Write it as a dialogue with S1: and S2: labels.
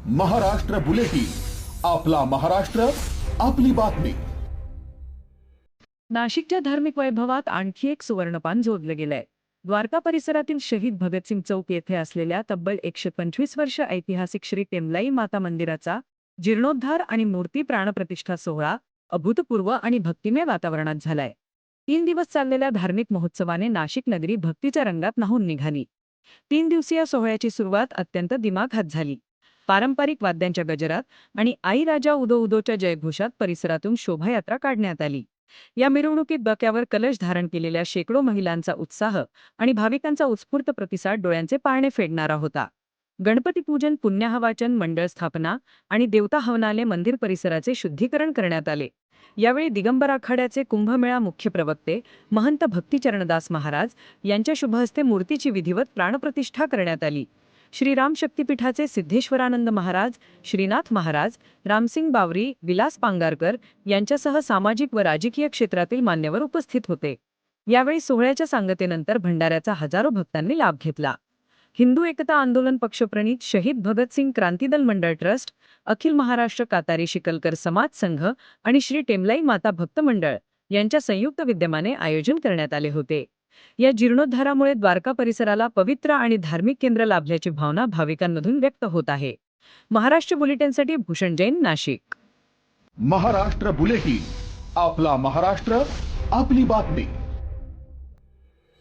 S1: Maharashtra bulletin, आपला महाराष्ट्र, आपली बातमी.
S2: नाशिकच्या धार्मिक वैभवात आणखी एक सुवर्णपान जोडलं गेलंय. द्वारका परिसरातील शहीद भगतसिंग चौक येथे असलेल्या तब्बल 125 वर्ष ऐतिहासिक श्री टेमलाई माता मंदिराचा जीर्णोद्धार आणि मूर्ती प्राणप्रतिष्ठा सोहळा अभूतपूर्व आणि भक्तिमय वातावरणात झालाय. 3 दिवस चाललेल्या धार्मिक महोत्सवाने नाशिक नगरी भक्तीच्या रंगात न्हाऊन निघाली. 3 दिवसीय सोहळ्याची सुरुवात अत्यंत दिमाखात झाली. पारंपरिक वाद्यांच्या गजरात आणि आई राजा उदो उदोच्या जयघोषात परिसरातून शोभायात्रा काढण्यात आली. या मिरवणुकीत डोक्यावर कलश धारण केलेल्या शेकडो महिलांचा उत्साह आणि भाविकांचा उत्स्फूर्त प्रतिसाद डोळ्यांचे पारणे फेडणारा होता. गणपतीपूजन, पुण्याहवाचन, मंडळ स्थापना आणि देवता हवनाने मंदिर परिसराचे शुद्धीकरण करण्यात आले. यावेळी दिगंबर आखाड्याचे कुंभमेळा मुख्य प्रवक्ते महंत भक्तिचरणदास महाराज यांच्या शुभहस्ते मूर्तीची विधिवत प्राणप्रतिष्ठा करण्यात आली. श्रीराम शक्तीपीठाचे सिद्धेश्वरानंद महाराज, श्रीनाथ महाराज, रामसिंग बावरी, विलास पांगारकर यांच्यासह सामाजिक व राजकीय क्षेत्रातील मान्यवर उपस्थित होते. यावेळी सोहळ्याच्या सांगतेनंतर भंडाऱ्याचा हजारो भक्तांनी लाभ घेतला. हिंदू एकता आंदोलन पक्षप्रणीत शहीद भगतसिंग क्रांतिदल मंडळ ट्रस्ट, अखिल महाराष्ट्र कातारी शिकलकर समाज संघ आणि श्री टेमलाई माता भक्त मंडळ यांच्या संयुक्त विद्यमाने आयोजन करण्यात आले होते. या जीर्णोद्धारामुळे द्वारका परिसराला पवित्र आणि धार्मिक केंद्र लाभल्याची भावना भाविकांमधून व्यक्त होत आहे. महाराष्ट्र बुलेटिनसाठी भूषण जैन, नाशिक.
S1: महाराष्ट्र बुलेटिन, आपला महाराष्ट्र, आपली बातमी.